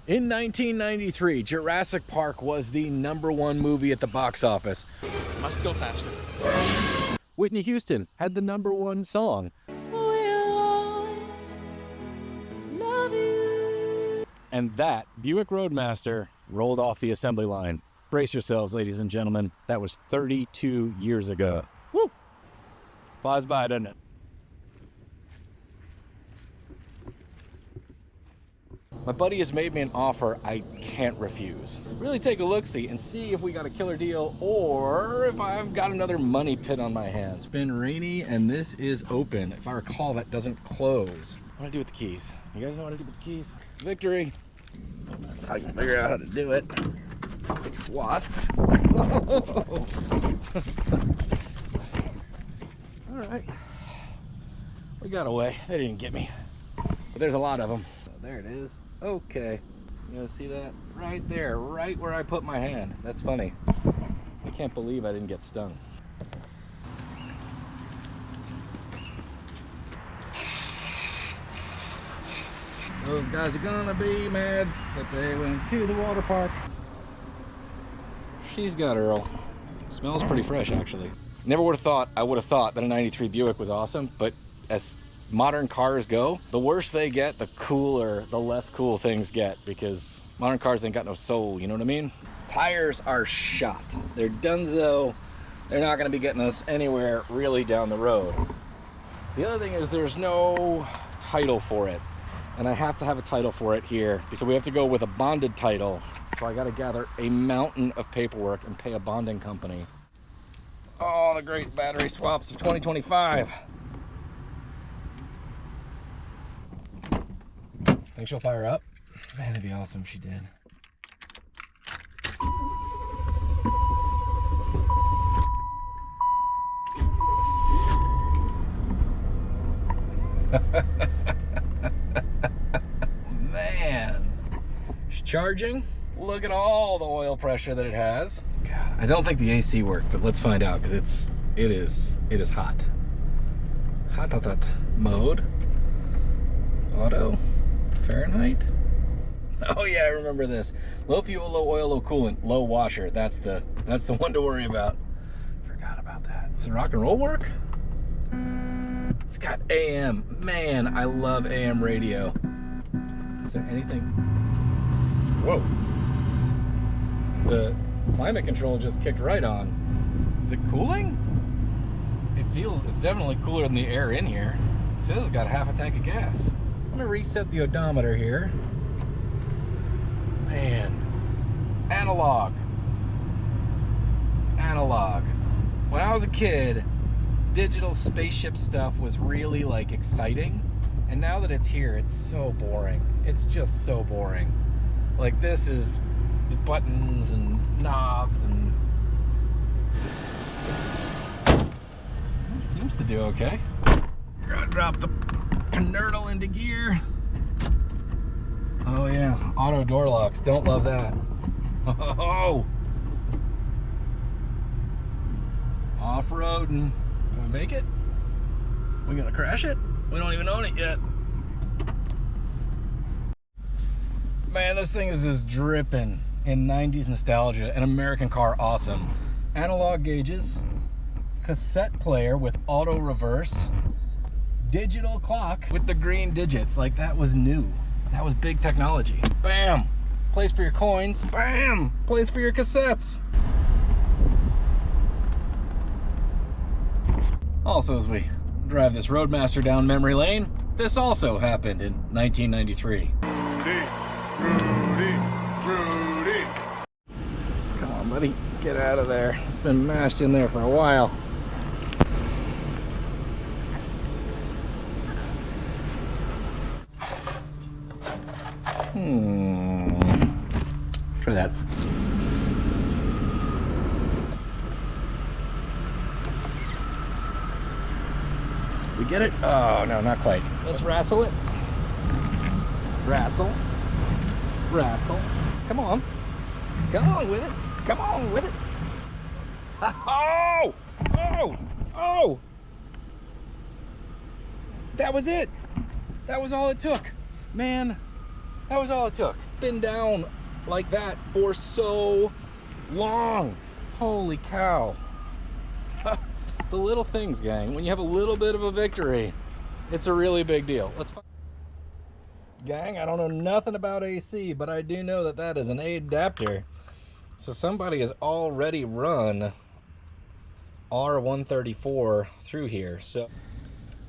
In 1993, Jurassic Park was the #1 movie at the box office. Must go faster. Whitney Houston had the #1 song. We'll always love you. And that Buick Roadmaster rolled off the assembly line. Brace yourselves, ladies and gentlemen. That was 32 years ago. Woo! Flies by, doesn't it? My buddy has made me an offer I can't refuse. Really take a look-see and see if we got a killer deal or if I've got another money pit on my hands. It's been rainy and this is open. If I recall, that doesn't close. What do I do with the keys? You guys know what to do with the keys? Victory. I can figure out how to do it. Wasps. All right. We got away. They didn't get me. But there's a lot of them. So there it is. Okay. You guys see that? Right there, right where I put my hand. That's funny. I can't believe I didn't get stung. Those guys are gonna be mad that they went to the water park. She's got Earl. Smells pretty fresh, actually. Never would have thought I would have thought that a 93 Buick was awesome, but as modern cars go, the worse they get, the cooler, the less cool things get, because modern cars ain't got no soul, you know what I mean? Tires are shot. They're donezo. They're not gonna be getting us anywhere really down the road. The other thing is there's no title for it. And I have to have a title for it here. So we have to go with a bonded title. So I gotta gather a mountain of paperwork and pay a bonding company. Oh, the great battery swaps of 2025. Think she'll fire up? Man, it'd be awesome if she did. Man, she's charging. Look at all the oil pressure that it has. God, I don't think the AC worked, but let's find out because it is hot. Hot. Mode. Auto. Fahrenheit. Oh yeah, I remember this. Low fuel, low oil, low coolant, low washer. That's the one to worry about. Forgot about that. Does the rock and roll work? It's got AM. Man, I love AM radio. Is there anything? Whoa. The climate control just kicked right on. Is it cooling? It's definitely cooler than the air in here. It says it's got half a tank of gas. I'm gonna reset the odometer here. Man, analog. When I was a kid, digital spaceship stuff was really like exciting. And now that it's here, it's so boring. It's just so boring. Like this is buttons and knobs and it seems to do okay. Gotta drop the Nerdle into gear. Oh yeah, auto door locks. Don't love that. Oh, off-roading. Can we make it? We gonna crash it? We don't even own it yet. Man, this thing is just dripping in 90s nostalgia. An American car awesome. Analog gauges, cassette player with auto reverse, digital clock with the green digits. Like that was new. That was big technology. Bam! Place for your coins. Bam! Place for your cassettes. Also, as we drive this Roadmaster down memory lane, this also happened in 1993. Rudy. Come on, buddy. Get out of there. It's been mashed in there for a while. Try that. We get it? Oh, no, not quite. Let's wrestle it. Wrestle. Come on. Come on with it. Come on with it. Oh! Oh! That was it. That was all it took. Man, that was all it took. been down like that for so long. Holy cow. The little things, gang. When you have a little bit of a victory, it's a really big deal. Gang, I don't know nothing about AC, but I do know that that is an A adapter. So somebody has already run R134 through here. So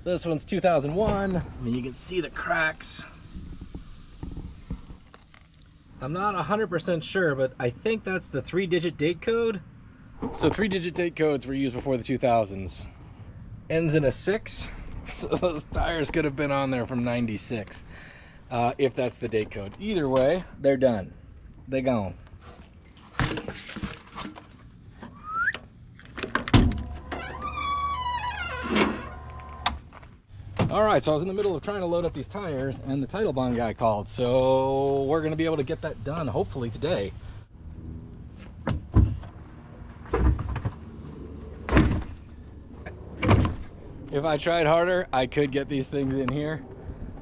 this one's 2001. I mean, you can see the cracks. I'm not 100% sure, but I think that's the 3-digit date code. So 3-digit date codes were used before the 2000s. Ends in a 6. So those tires could have been on there from 96, if that's the date code. Either way, they're done. They gone. All right, so I was in the middle of trying to load up these tires and the title bond guy called. So we're gonna be able to get that done hopefully today. If I tried harder, I could get these things in here.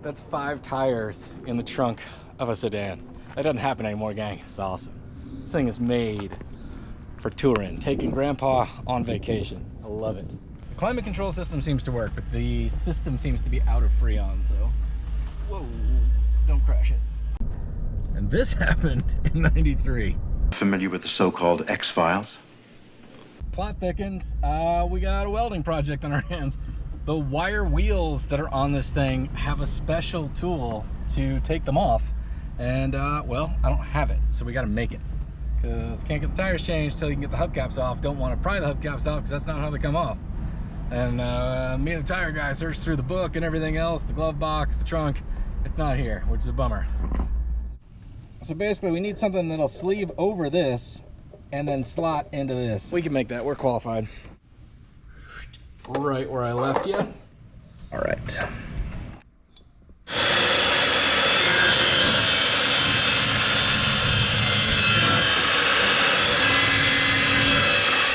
That's 5 tires in the trunk of a sedan. That doesn't happen anymore, gang. It's awesome. This thing is made for touring, taking grandpa on vacation. I love it. The climate control system seems to work, but the system seems to be out of Freon, so whoa, don't crash it. And this happened in 93. Familiar with the so-called X-Files? Plot thickens. We got a welding project on our hands. The wire wheels that are on this thing have a special tool to take them off. And, well, I don't have it, so we got to make it. Because can't get the tires changed until you can get the hubcaps off. Don't want to pry the hubcaps off because that's not how they come off. And me and the tire guy searched through the book and everything else, the glove box, the trunk. It's not here, which is a bummer. So basically, we need something that'll sleeve over this and then slot into this. We can make that. We're qualified. Right where I left you. All right.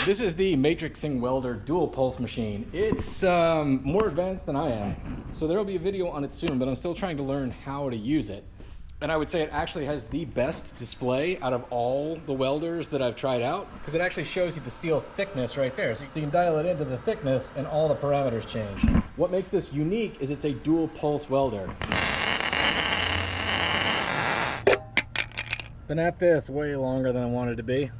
This is the matrixing welder dual pulse machine. It's more advanced than I am. So there will be a video on it soon, but I'm still trying to learn how to use it. And I would say it actually has the best display out of all the welders that I've tried out, because it actually shows you the steel thickness right there. So you can dial it into the thickness and all the parameters change. What makes this unique is it's a dual pulse welder. Been at this way longer than I wanted to be.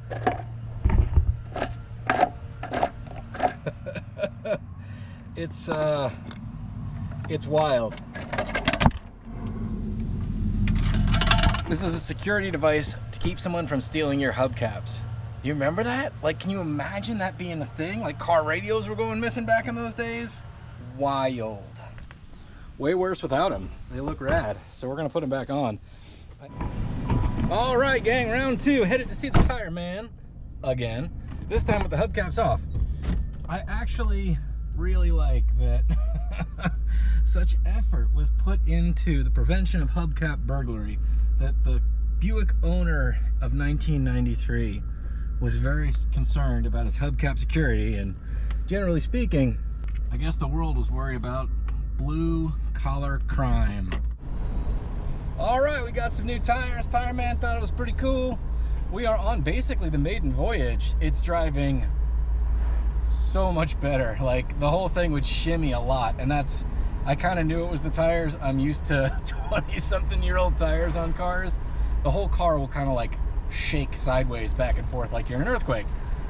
It's wild. This is a security device to keep someone from stealing your hubcaps. You remember that? Like, can you imagine that being a thing? Like, car radios were going missing back in those days? Wild. Way worse without them. They look rad, so we're gonna put them back on. All right, gang, round 2. Headed to see the tire man again. This time with the hubcaps off. I actually really like that such effort was put into the prevention of hubcap burglary, that the Buick owner of 1993 was very concerned about his hubcap security, and generally speaking, I guess the world was worried about blue collar crime. All right, we got some new tires. Tire man thought it was pretty cool. We are on basically the maiden voyage. It's driving so much better. Like, the whole thing would shimmy a lot, and that's, I kind of knew it was the tires. I'm used to 20-something-year-old tires on cars. The whole car will kind of like shake sideways back and forth like you're in an earthquake.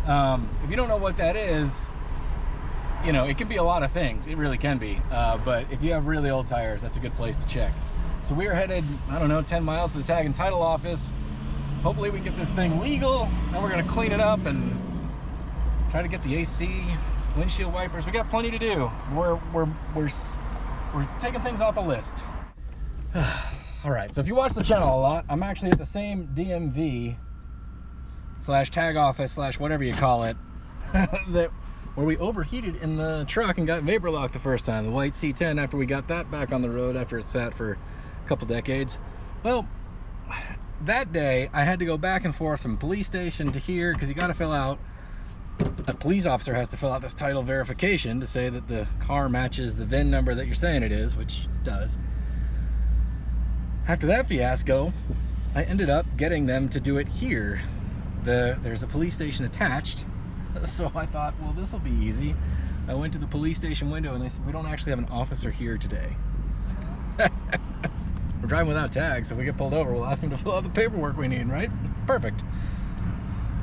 If you don't know what that is, you know, it can be a lot of things. It really can be. But if you have really old tires, that's a good place to check. So we are headed, I don't know, 10 miles to the tag and title office. Hopefully we can get this thing legal, and we're gonna clean it up and try to get the AC, windshield wipers. We got plenty to do. We're taking things off the list. All right, so if you watch the channel a lot, I'm actually at the same DMV / tag office / whatever you call it, where we overheated in the truck and got vapor locked the first time, the white C10, after we got that back on the road after it sat for a couple decades. Well, that day I had to go back and forth from police station to here, because you got to fill out, a police officer has to fill out this title verification to say that the car matches the VIN number that you're saying it is, which it does. After that fiasco, I ended up getting them to do it here. There's a police station attached, so I thought, well, this will be easy. I went to the police station window and they said, we don't actually have an officer here today. We're driving without tags, so if we get pulled over, we'll ask them to fill out the paperwork we need, right? Perfect.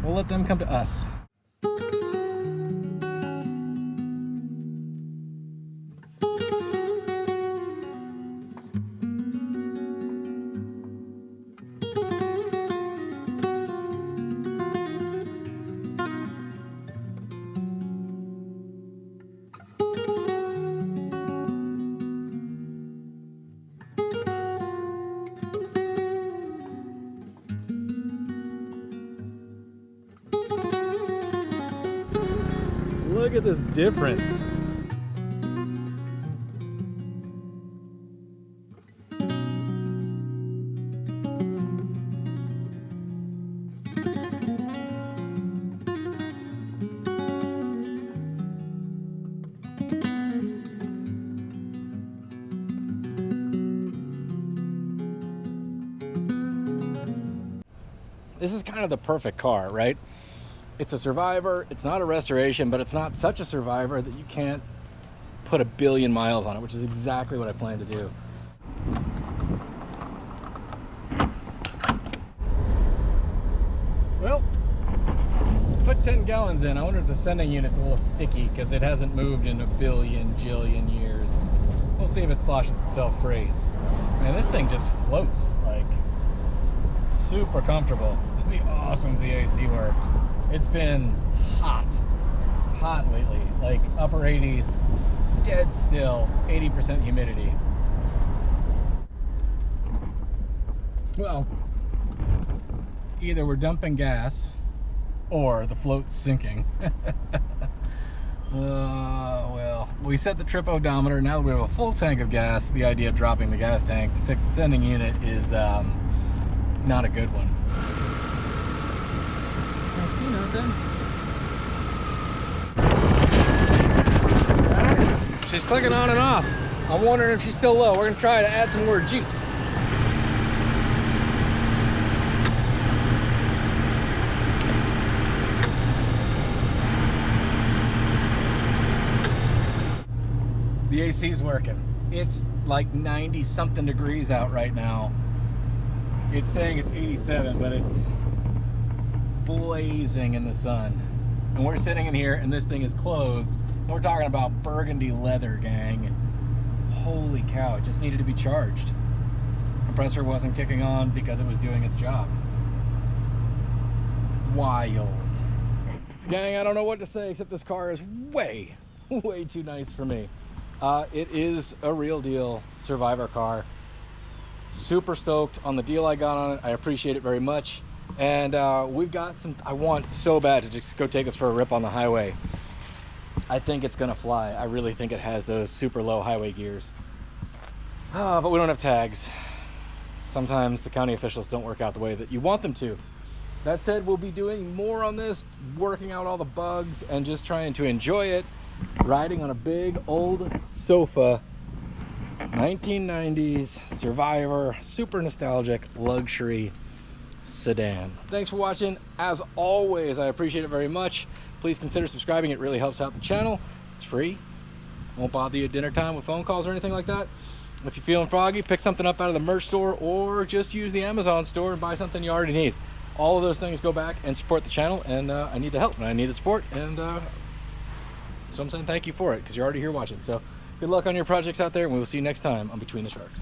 We'll let them come to us. Look at this difference. This is kind of the perfect car, right? It's a survivor, it's not a restoration, but it's not such a survivor that you can't put 1 billion miles on it, which is exactly what I plan to do. Well, put 10 gallons in. I wonder if the sending unit's a little sticky because it hasn't moved in 1 billion jillion years. We'll see if it sloshes itself free. Man, this thing just floats, like, super comfortable. It'd be awesome if the AC worked. It's been hot lately, like upper 80s, dead still, 80% humidity. Well, either we're dumping gas or the float's sinking. Well, we set the trip odometer. Now that we have a full tank of gas, the idea of dropping the gas tank to fix the sending unit is not a good one. Can't see nothing. She's clicking on and off. I'm wondering if she's still low. We're gonna try to add some more juice. The AC's working. It's like 90 something degrees out right now. It's saying it's 87, but it's blazing in the sun. And we're sitting in here and this thing is closed. And we're talking about burgundy leather, gang. Holy cow, it just needed to be charged. Compressor wasn't kicking on because it was doing its job. Wild. Gang, I don't know what to say except this car is way too nice for me. It is a real deal survivor car. Super stoked on the deal I got on it. I appreciate it very much. And we've got some, I want so bad to just go take us for a rip on the highway. I think it's gonna fly. I really think it has those super low highway gears. But we don't have tags. Sometimes the county officials don't work out the way that you want them to. That said, we'll be doing more on this, working out all the bugs and just trying to enjoy it, riding on a big old sofa, 1990s survivor, super nostalgic luxury sedan. Thanks for watching. As always, I appreciate it very much. Please consider subscribing. It really helps out the channel. It's free. Won't bother you at dinner time with phone calls or anything like that. If you're feeling froggy, pick something up out of the merch store or just use the Amazon store and buy something you already need. All of those things go back and support the channel, and I need the help and I need the support, and so I'm saying thank you for it because you're already here watching. So good luck on your projects out there, and we will see you next time on Between the Sharks.